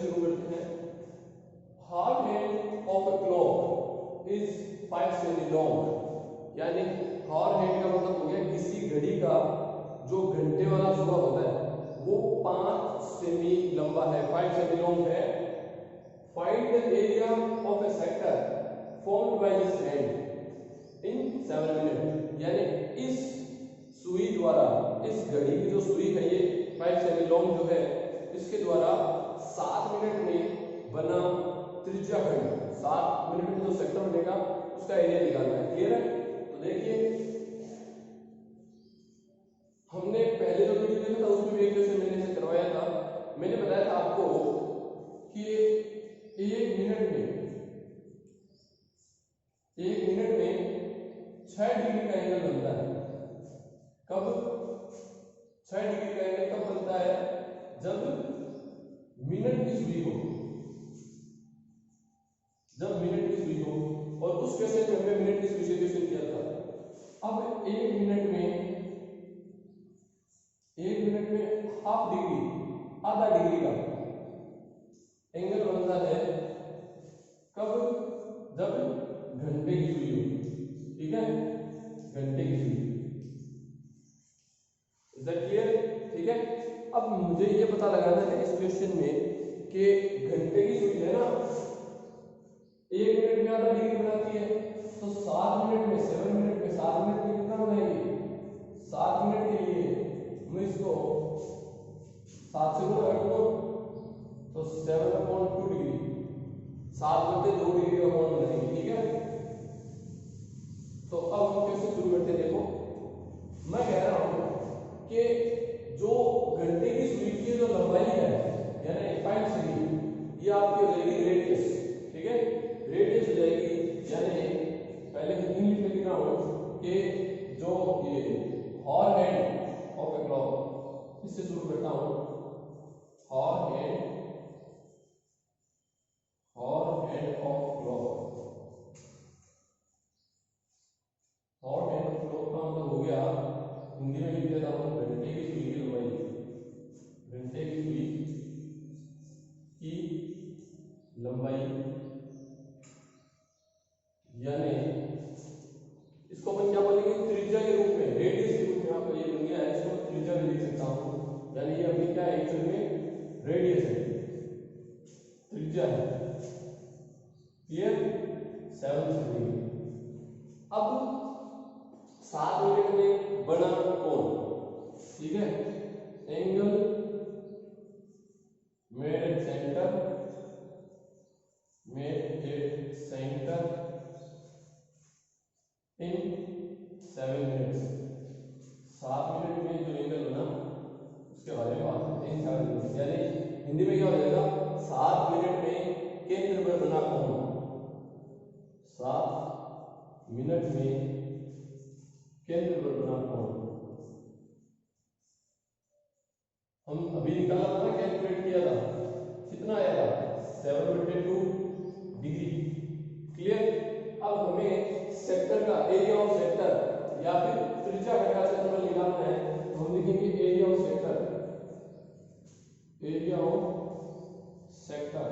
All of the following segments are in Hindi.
शुरू करते हैं। Half hand of a clock is 5 semi long, यानी हाफ हैंड का मतलब हो गया किसी घड़ी का जो घंटे वाला जुड़ा होता है वो 5 सेमी लंबा है, 5 सेमी लॉन्ग है। Find the area of a sector formed by this hand in 7 minute, यानी इस सुई द्वारा, इस घड़ी की जो सुई है ये 5 सेमी लॉन्ग जो है, इसके द्वारा 7 मिनट में बना त्रिज्या खंड, 7 मिनट में जो सेक्टर बनेगा उसका एरिया निकालना है। क्लियर है? तो देखिए हमने पहले जो वीडियो देखा था उसमें भी एक क्वेश्चन मैंने से करवाया था। मैंने बताया था आपको कि 1 मिनट में 6 डिग्री का एंगल बनता है। कब 6 डिग्री का एंगल कब बनता है? जब मिनट की सुई हो, जब मिनट की सुई हो। और उस क्वेश्चन में हमने मिनट की सुई से क्वेश्चन किया था। अब 1 मिनट में हाफ डिग्री, आधा डिग्री का एंगल बनता है कब? जब घंटे की सुई हो। ठीक है, घंटे की सुई। Is that clear? ठीक है। अब मुझे ये पता लगाना है इस क्वेश्चन में कि घंटे की सुई है ना 1 मिनट में आधा डिग्री बनाती है, तो 7 मिनट में 7 मिनट में 7 मिनट में कितना बनाएगी? 7 मिनट के लिए मैं इसको 7 से गुणा कर दूं तो 7/2 डिग्री, 7/2 डिग्री का कोण बनाएगी। ठीक है, तो अब हम कैसे शुरू करते हैं? देखो मैं कह रहा हूं कि जो घंटे की सुई की जो लंबाई है यानी 5 सेमी, ये आपकी हो जाएगी रेडियस। ठीक है, रेडियस हो जाएगी, यानी पहले इंग्लिश में लिख रहा हूं कि जो ये hour hand of a clock, इससे शुरू करता हूं। Hour hand of clock, hour hand of clock का मतलब हो गया, हिंदी में लिख देता हूं घंटे की सुई की लंबाई, घंटे की सुई की लंबाई, यानी इसको अपन क्या बोलेंगे? त्रिज्या के रूप में, रेडियस के रूप में आपको ये बन गया है, इसको त्रिज्या भी लिख सकता हूं। यानी ये अभी क्या है? एक्चुअल में रेडियस है, त्रिज्या है। क्लियर? 7 सेंटीमीटर। अब 7 मिनट में बना कोण, ठीक है, angle made at centre, in 7 minutes. 7 minute में जो एंगल बना उसके बारे में बात करते हैं। 7 मिनट यानी हिंदी में क्या हो जाएगा? 7 मिनट में केंद्र पर बना कोण, 7 मिनट में केंद्र पर बना कोण। हम अभी निकाला था ना, कैलकुलेट किया था, कितना आया था? 7/2 डिग्री। क्लियर? अब हमें सेक्टर का एरिया ऑफ सेक्टर या फिर त्रिज्या का क्षेत्रफल निकालना है, तो हम लिखेंगे area of sector, area of sector,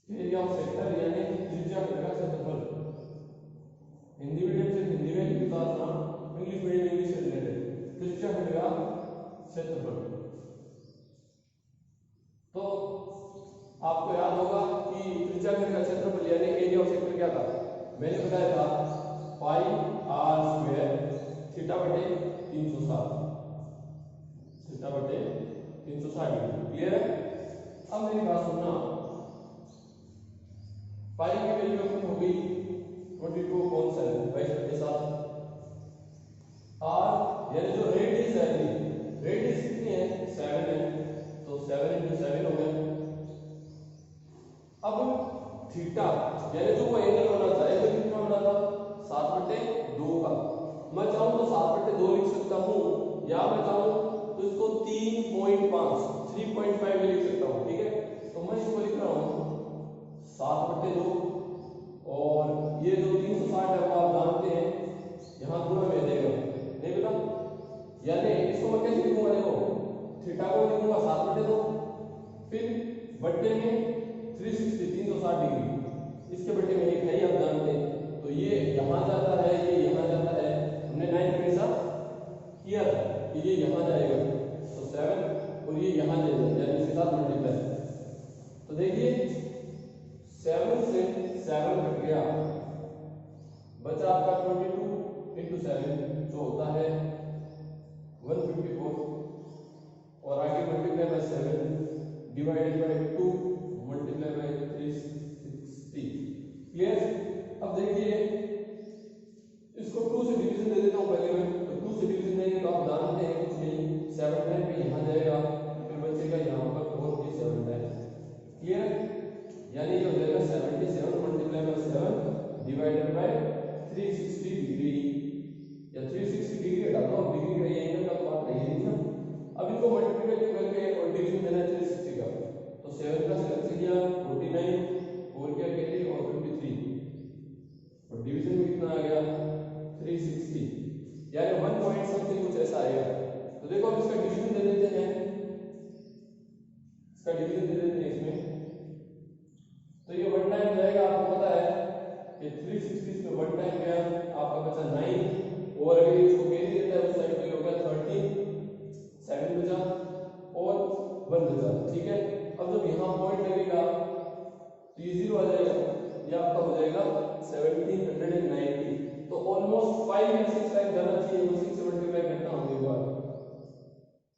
area of sector यानी त्रिज्या का क्षेत्रफल। हिंदी मीडियम से हिंदी में ही बताना, इंग्लिश मीडियम इंग्लिश से रिलेटेड, त्रिज्या का क्षेत्रफल। तो आपको याद होगा कि त्रिज्या का क्षेत्रफल यानी एरिया ऑफ सेक्टर क्या था? मैंने बताया था पाई r स्क्वायर थीटा/360, थीटा/360 डिग्री। क्लियर है? अब मेरी बात सुनना, पाई की वैल्यू अपनी हो गई 22.7, 22/7। r यानी जो रेडियस है, रेडियस कितनी है? 7 है, तो 7 × 7 हो गया। अब थीटा यानी जो वो एंगल बना था, एंगल कितना बना था? 7/2 का। मैं चाहूं तो 7/2 लिख सकता हूं, या मैं चाहूं तो इसको 3.5 में लिख सकता हूं। ठीक है, तो मैं इसको लिख रहा हूं 7/2, और ये जो 360 है वो आप जानते हैं, यहां गुणा में देगा, नहीं बेटा? यानी इसको मैं कैसे लिखूंगा? देखो बट्टे में 360 360 डिग्री, इसके बट्टे में एक है ही आप जानते हैं, तो ये यहाँ जाता है, ये यहाँ जाता है, हमने 9 के साथ किया था कि ये यहाँ जाएगा तो 7 और ये यहाँ जाएगा यानी इसके साथ मल्टीप्लाई। तो देखिए 7 से 7 कट गया, बचा आपका 22 इंटू 7 जो होता है 154 और आगे multiply by 7 divided by 2 multiply by 360। Clear? अब देखिए इसको 2 से डिवीजन दे देता हूं पहले मैं, तो 2 से डिवीजन देंगे तो आप जानते हैं कुछ नहीं, 7 टाइम पे यहाँ जाएगा फिर बचेगा यहाँ पर 4 की 7 टाइम। क्लियर? यानी ये हो जाएगा 77 multiply by 7 divided by 360 degree या 360 डिग्री हटा दो, अब डिग्री का ये एंगल का पार्ट है ये ना। अब इनको मल्टीप्लाई करके और डिवीजन देना है 360 का, तो 7 का 7 से किया 49 4 क्या कैरी और 53 और डिवीजन में कितना आ गया 360 यानी 1 पॉइंट समथिंग कुछ ऐसा आएगा। तो देखो अब इसका डिवीजन दे देते हैं, इसका डिवीजन दे देते हैं इसमें, तो ये 1 टाइम जाएगा, आपको पता है कि 360 में 1 टाइम गया आपका बचा 9 और अगर इसको कैरी देता है उस साइड पे हो गया 13 7 बचा और 1 बचा। ठीक है, अब जब यहाँ पॉइंट लगेगा तो ये 0 आ जाएगा, ये आपका हो जाएगा 1790। तो ऑलमोस्ट 5 या 6 टाइम जाना चाहिए, वो 6 से मल्टीप्लाई करता हूं एक बार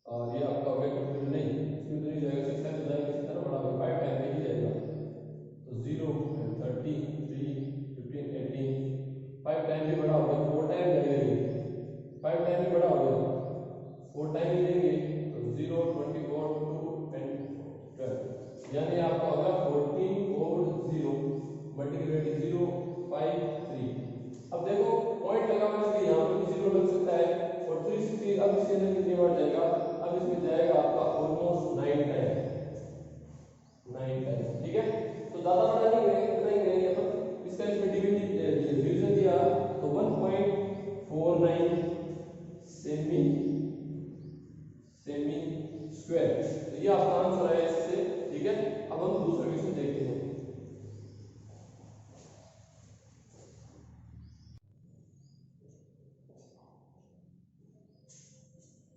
और ये आपका हो गया कंप्लीट नहीं, इसमें तो नहीं जाएगा 6 टाइम जाएगा, इस तरह बड़ा 5 टाइम में ही जाएगा। तो 0 30 3 15 18 5 टाइम भी बड़ा हो गया, 4 टाइम जाएगा, ये 5 टाइम भी बड़ा हो गया, 4 टाइम ही देंगे तो 0 24 2 एंड 12 यानी आपका होगा 14 और 0 मल्टीप्लाई 0 5 3। अब देखो पॉइंट लगा हुआ है, यहाँ पे भी 0 लग सकता है और 360 अब इसके अंदर कितनी बार जाएगा, अब इसमें जाएगा आपका ऑलमोस्ट 9 टाइम। ठीक है, तो ज्यादा बड़ा नहीं करेंगे अपन, इसका इसमें डिवीजन दिया तो 1.49 सेमी स्क्वायर, तो ये आपका आंसर है इससे। ठीक है, अब हम दूसरा क्वेश्चन देखते हैं।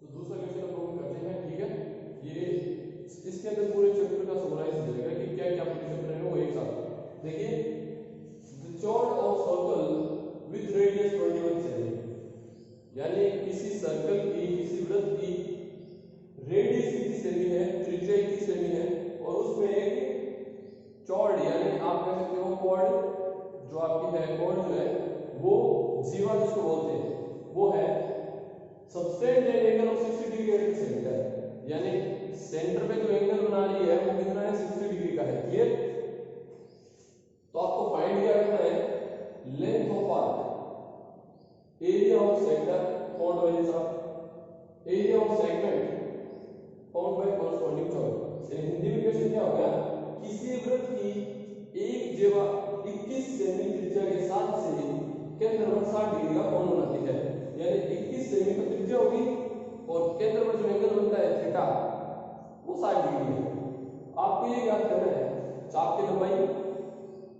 तो दूसरा क्वेश्चन हम लोग करते हैं। ठीक है, ये इसके अंदर पूरे चैप्टर का समराइज हो जाएगा कि क्या क्या पूरे चैप्टर है वो एक साथ। देखिए the chord of circle with radius 21 semi, यानी किसी सर्कल की किसी वृत्त की रेडियस कितनी सेमी है, त्रिज्या कितनी सेमी है और उसमें एक चॉर्ड यानी आप कह सकते हो कॉर्ड जो आपकी है, कॉर्ड जो है वो जीवा जिसको बोलते हैं वो है subtend angle of 60 degree at the centre, यानी सेंटर पे जो एंगल बना रही है वो कितना है 60 डिग्री का है। क्लियर? तो आपको फाइंड क्या करना है, length of arc, area of sector found by this arc, area of segment found by corresponding chord. Hindi में क्वेश्चन क्या हो गया, किसी वृत्त की एक जीवा 21 सेमी त्रिज्या के साथ से केंद्र पर 60 डिग्री का कोण बनाती है, यानी 21 सेमी तो त्रिज्या होगी और केंद्र पर जो एंगल बनता है थीटा वो 60 डिग्री है। आपको ये याद करना है, चाप की लंबाई,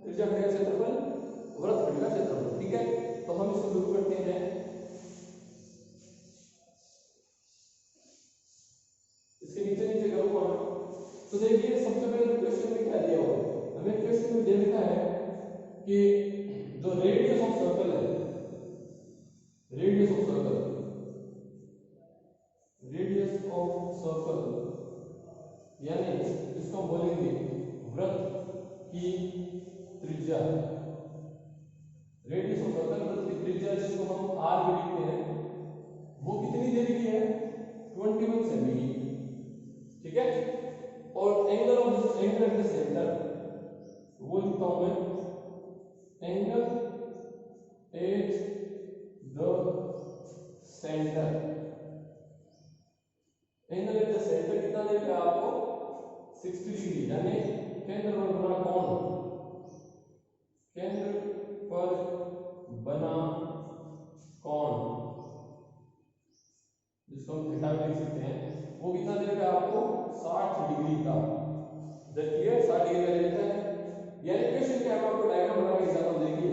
त्रिज्या घटेगा क्षेत्रफल, वृत्त घटेगा क्षेत्रफल। ठीक है, तो हम इसको शुरू करते हैं। इसके नीचे नीचे करूंगा मैं, तो देखिए सबसे पहले क्वेश्चन में क्या दिया हुआ है, हमें क्वेश्चन में दे रखा है कि जो रेडियस ऑफ सर्कल है, रेडियस ऑफ सर्कल यानी इसको हम बोलेंगे वृत्त की त्रिज्या, रेडियस ऑफ सर्कल वृत्त की त्रिज्या जिसको हम r भी लिखते हैं, वो कितनी दे रखी है 21 सेमी। ठीक है, और angle of this angle at the centre वो लिखता हूं मैं angle at the centre, angle at the centre कितना देगा आपको 60 डिग्री, यानी केंद्र पर बना कोण, केंद्र पर बना कोण जिसको हम थीटा भी लिख सकते हैं, वो कितना देगा आपको 60 डिग्री का। देखिए 60 डिग्री का लेता है, यानी क्वेश्चन क्या है, आपको डायग्राम बना के एग्जांपल देखिए।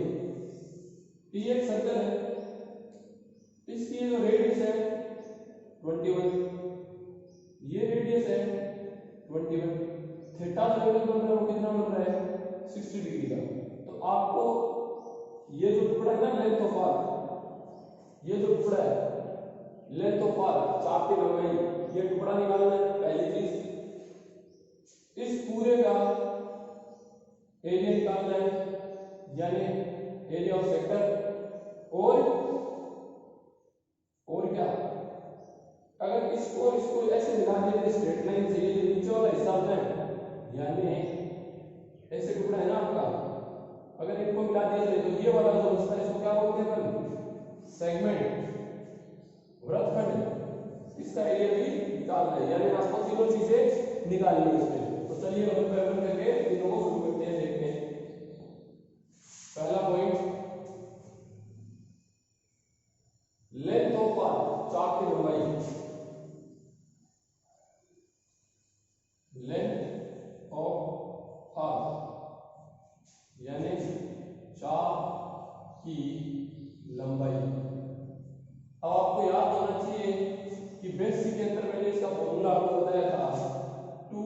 ये एक सर्कल है, इसकी जो रेडियस है 21, ये रेडियस है 21, थीटा जो एंगल बन रहा है वो कितना बन रहा है 60 डिग्री का। तो आपको ये जो टुकड़ा है ना लेंथ ऑफ आर्क, ये जो टुकड़ा है लेंथ ऑफ आर्क, चाप की लंबाई, ये टुकड़ा निकालना है पहली चीज। इस पूरे का एरिया निकालना है, यानी एरिया ऑफ सेक्टर। और क्या, अगर इसको ऐसे मिला दिया स्ट्रेट लाइन से, ये जो नीचे वाला हिस्सा होता है, यानी ऐसे टुकड़ा है ना आपका, अगर इनको मिला दिया जाए तो ये वाला जो हिस्सा है इसको क्या बोलते हैं अपन, सेगमेंट, वृत्तखंड। इसका एरिया भी निकालना है, यानी आपको तीनों चीजें निकालनी है इसमें। तो चलिए हम पेपर करके तीनों को शुरू करते हैं, देखते हैं। पहला पॉइंट, लेंथ ऑफ आर्क, चाप की लंबाई, लेंथ ऑफ आर्क यानी चाप की लंबाई। अब आपको याद होना चाहिए कि बेसिक के अंदर मैंने इसका फॉर्मूला आपको बताया था 2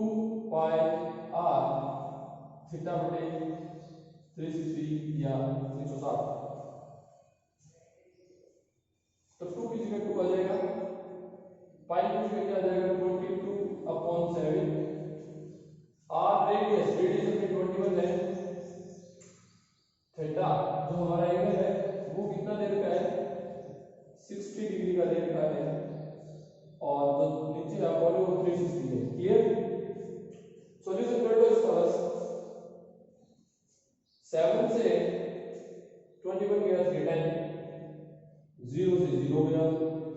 पाई आर थीटा बटे 360 या 360। तो 2 की जगह 2 आ जाएगा, पाई की जगह क्या आ जाएगा 22/7। आर रेडियस अपनी 21 है, थीटा जो हमारा एंगल है वो कितना दे रखा है 60 डिग्री का दे रखा है, और जो नीचे अपोलो वो 360 है। क्लियर, सॉल्यूशन कर लो इसका बस। 7 से 21 गया 3 टाइम, 0 से 0 गया,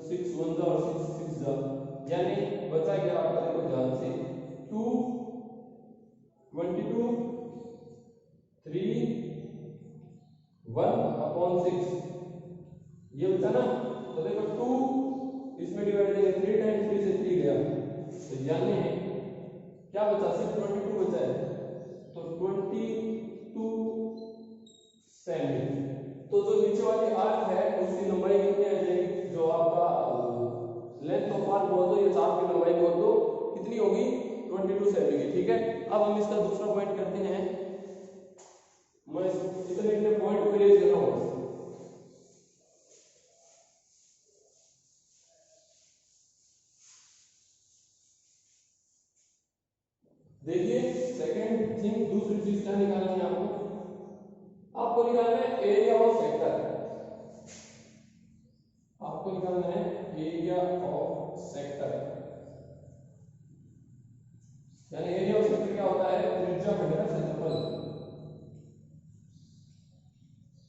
6 1 जा और 6 6 जा, यानी बचा गया आपका, देखो ध्यान से 2 22 3 1/6 ये बचा ना। तो देखो 2 इसमें डिवाइड करेंगे 3 टाइम, 3 से 3 गया, तो यानी क्या बचा, सिर्फ 22 बचा है, तो 22 सेमी। तो जो नीचे वाली आर्क है उसकी लंबाई कितनी आ जाएगी, जो आपका लेंथ ऑफ आर्क बोल दो या चाप की लंबाई बोल दो, कितनी होगी 22 सेमी की। ठीक है, अब हम इसका दूसरा पॉइंट करते हैं। मैं इतने पॉइंट को रेज कर रहा हूं। देखिए सेकंड थिंग, दूसरी चीज क्या निकालनी है आपको निकालना है एरिया ऑफ सेक्टर। आपको निकालना है एरिया ऑफ सेक्टर, यानी एरिया ऑफ सेक्टर क्या होता है, त्रिज्या खंड का क्षेत्रफल,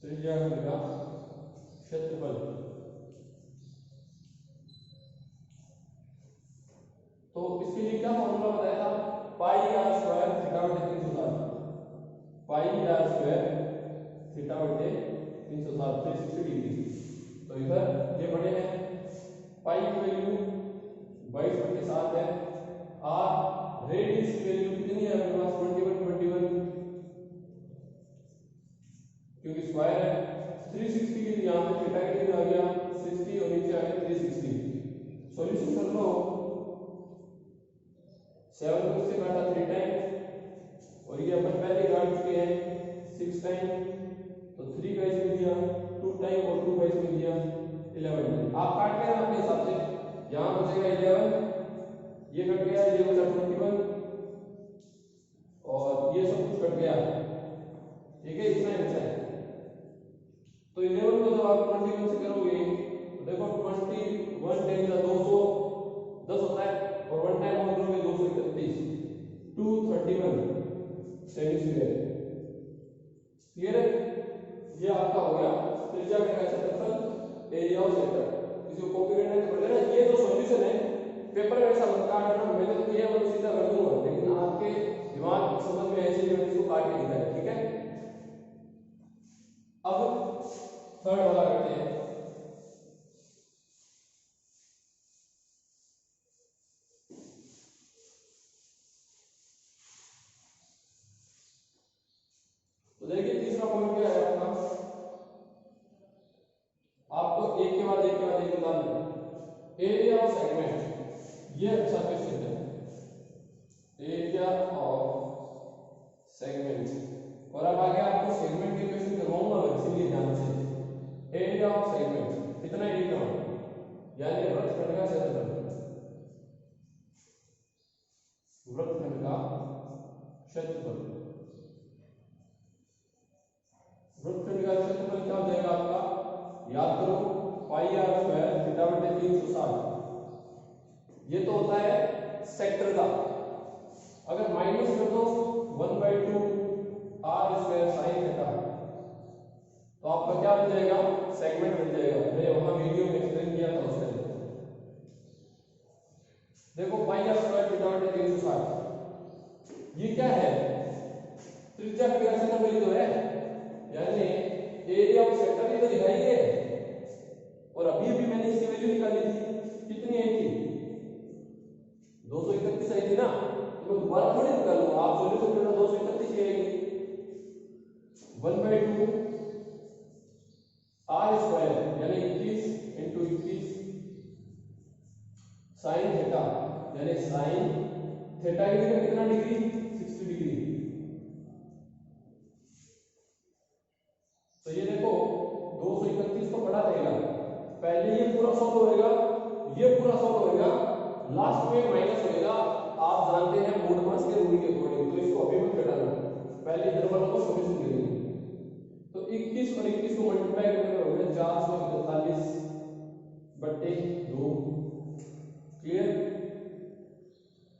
त्रिज्या खंड का क्षेत्रफल। तो इसके लिए क्या फॉर्मूला बताया था, पाई आर स्क्वायर थीटा बटे 360, पाई आर स्क्वायर थीटा बटे 360, 360 डिग्री। तो इधर ये बड़े हैं, पाई की वैल्यू 22/7 है, आर रेडियस की वैल्यू कितनी है अपने पास 21 क्योंकि स्क्वायर है, 360 के लिए यहाँ पे थीटा की वैल्यू आ गया 60 और नीचे आ गया 360। सॉल्यूशन कर लो, 7 को इससे काटा 3 टाइम, और ये अपन पहले काट चुके हैं 6 टाइम, तो 3 का इसमें दिया 2 टाइम और 2 का इसमें दिया 11। आप काट लेना अपने हिसाब से, यहाँ बचेगा 11, ये कट गया, ये बचा 21 और ये सब कुछ कट गया। ठीक है, इतना ही बचा है। तो 11 को जब आप 21 से करोगे तो देखो 21 10 का 210 होता है, और 1 टाइम और करोगे 231, 231 सेमी स्क्वायर। क्लियर है, ये आपका हो गया त्रिज्या का क्षेत्रफल, एरिया ऑफ सेक्टर। इसको कॉपी करना है तो कर लेना। ये जो सॉल्यूशन है पेपर में ऐसा मत काटना, मैंने तो किया मैं सीधा कर दूंगा, लेकिन आपके दिमाग समझ में ऐसे मैंने इसको काट के दिखाया। ठीक है, अब थर्ड वाला करते हैं। तीसरा पॉइंट क्या है आपका, आपको एक के बाद एक बताना है। एरिया ऑफ सेगमेंट, ये अच्छा क्वेश्चन है, एरिया ऑफ सेगमेंट। और अब आगे आपको सेगमेंट के क्वेश्चन करवाऊंगा मैं, इसीलिए ध्यान से। एरिया ऑफ सेगमेंट कितना ही लिखना हो, यानी वृत्तखंड का क्षेत्रफल, वृत्तखंड का क्षेत्रफल। वृत्तखंड का क्षेत्रफल क्या हो जाएगा आपका, याद करो पाई आर स्क्वायर थीटा बटे 360। ये तो होता है सेक्टर का, अगर माइनस कर दो 1/2 आर स्क्वायर साइन थीटा, तो आपका क्या बन जाएगा, सेगमेंट बन जाएगा। मैंने वहां वीडियो में एक्सप्लेन किया था उसके लिए। देखो पाई आर स्क्वायर थीटा बटे 360 ये क्या है, त्रिज्या का क्षेत्रफल तो है, यानी एरिया ऑफ सेक्टर ही तो दिखाई है। और अभी भी मैंने इसकी वैल्यू निकाली थी, कितनी आई थी, 231 आई थी ना, तो मैं दोबारा थोड़ी निकालूंगा, आप सॉल्यूशन करना 231 की आएगी। 1/2 आर स्क्वायर यानी 21 इंटू 21 साइन थीटा, यानी साइन थीटा की जगह कितना डिग्री, 60 डिग्री। तो ये देखो 231 तो पड़ा रहेगा, पहले ये पूरा सॉल्व होएगा, ये पूरा सॉल्व होएगा, लास्ट में माइनस होएगा। आप जानते हैं मोड मास के रूल के अकॉर्डिंग, तो इसको अभी मत घटाना, पहले इधर वाला को सॉल्यूशन करेंगे। तो 21 और 21 को मल्टीप्लाई करने पर हो गया 441 बटे 2, क्लियर।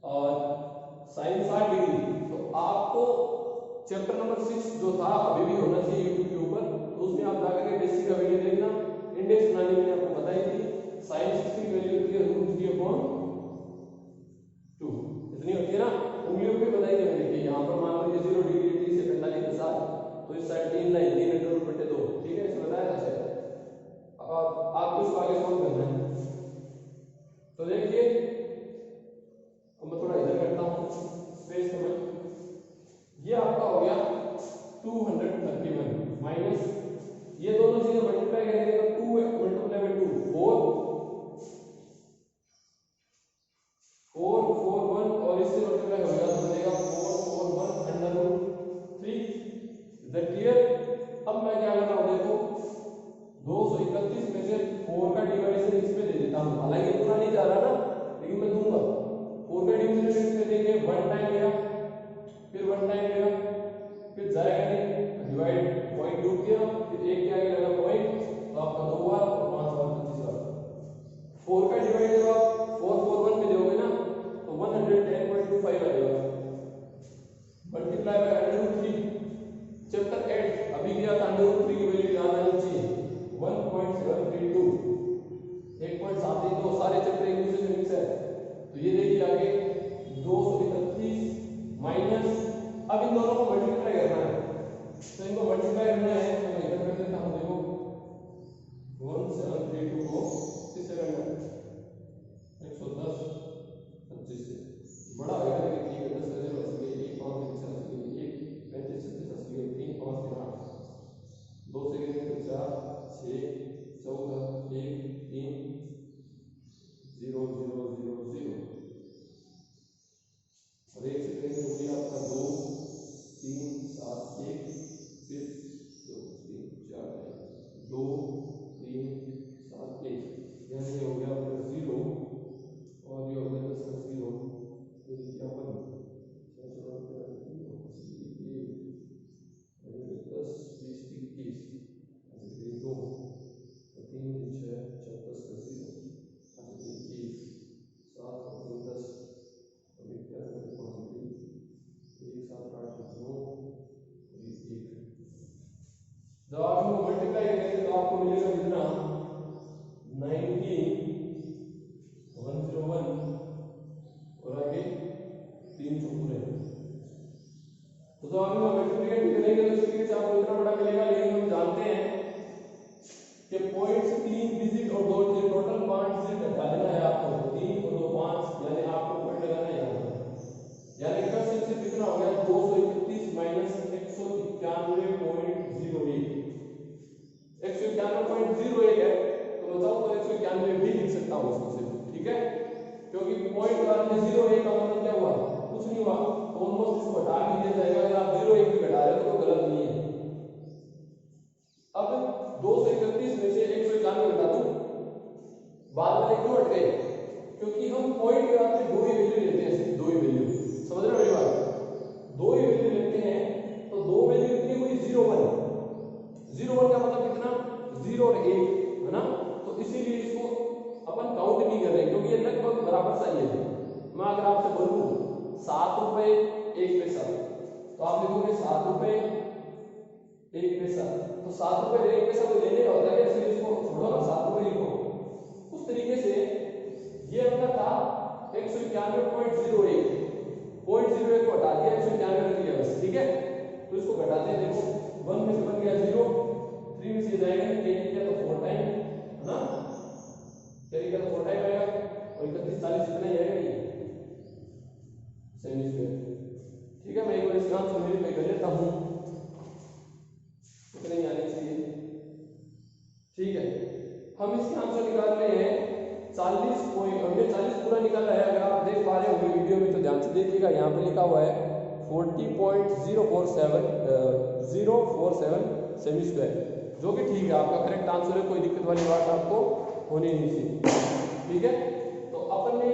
और साइन 60 डिग्री, तो आपको चैप्टर नंबर 6 जो था अभी भी होना चाहिए यूट्यूब के ऊपर, तो उसमें आप जाकर के बेसिक का वीडियो देखना। इंडेक्स बनानी मैंने आपको बताई थी, साइन 60 की वैल्यू होती है √3/2, इतनी होती है ना, उंगलियों पे बताई थी मैंने कि यहाँ पर मान लो 0 डिग्री 30 से 45 के साथ, तो इस साइड 3 लाइन 3√2, ठीक है, इसमें बताया था सर। अब आपको इसको आगे सॉल्व करना है, तो देखिए मैं थोड़ा इधर करता हूँ स्पेस में, ये आपका हो गया 231 माइनस ये दोनों चीजें मल्टीप्लाई करेंगे तो 2 मल्टीप्लाई बाय 2 4 4 4 1 और इससे मल्टीप्लाई होगा तो बनेगा 4 4 1 √3। Is that clear. अब मैं क्या कर रहा हूँ, देखो 231 में से 4 का डिवाइडेशन इस पे दे देता हूँ, हालांकि पूरा नहीं जा रहा ना, लेकिन मैं दूंगा। 4 का डिवीजन इस पे देंगे, 1 टाइम गया, फिर 1 टाइम गया, फिर जाएगा नहीं, डिवाइड पॉइंट डूब गया, फिर एक के आगे लगा पॉइंट, तो आपका 2 बार और 5 बार 25 बार। 4 का डिवाइड जब आप 4 4 1 में दोगे ना तो 110.25 आएगा, मल्टीप्लाई बाय √3। चैप्टर 8 अभी गया था, √3 की वैल्यू याद आनी चाहिए, 1.732, 1.732, सारे चैप्टर एक दूसरे से मिक्स है। तो ये देखिए आगे 231 माइनस, अब इन दोनों को मल्टीप्लाई करना है, तो इनको मल्टीप्लाई करना है, तो मैं इधर कर देता हूं, देखो 1732 को किससे करना है, 110 25 से, बड़ा हो गया लेकिन ठीक है, 10 का 0 असली 1 5 3 असली 1 35 36 असली 3 5 3 8 2 से गिनेंगे तो 4 6 14 1 3 0 0 0 0 और एक से करेंगे तो ये आपका 2 3 7 1 फिर 2 3 4 2 3 7 1 ₹7.01। तो आप लिखोगे ₹7.01। तो ₹7.01 को लेने का होता है क्या, सिर्फ इसको छोड़ो ना, ₹7 लिखो। उस तरीके से ये अपना था 191.01, 0.01 को हटा दिया, 191 रख दिया बस, ठीक है। तो इसको घटाते हैं, देखो 1 में से बन गया 0, 3 में से जाएगा, कैरी किया तो 4 टाइम, है ना, कैरी किया तो 4 टाइम आएगा, और 31 40 कितना ही आएगा ये सेमी स्क्वायर, ठीक है। मैं एक बार इसका आंसर वेरीफाई कर लेता हूँ, इतना ही आने चाहिए, ठीक है। हम इसके आंसर निकाल रहे हैं 40 पॉइंट, हमने 40 पूरा निकाला है। अगर आप देख पा रहे होंगे वीडियो में तो ध्यान से देखिएगा, यहाँ पे लिखा हुआ है 40.047 सेमी स्क्वायर, जो कि ठीक है, आपका करेक्ट आंसर है, कोई दिक्कत वाली बात आपको होनी नहीं चाहिए, ठीक है। तो अपन ने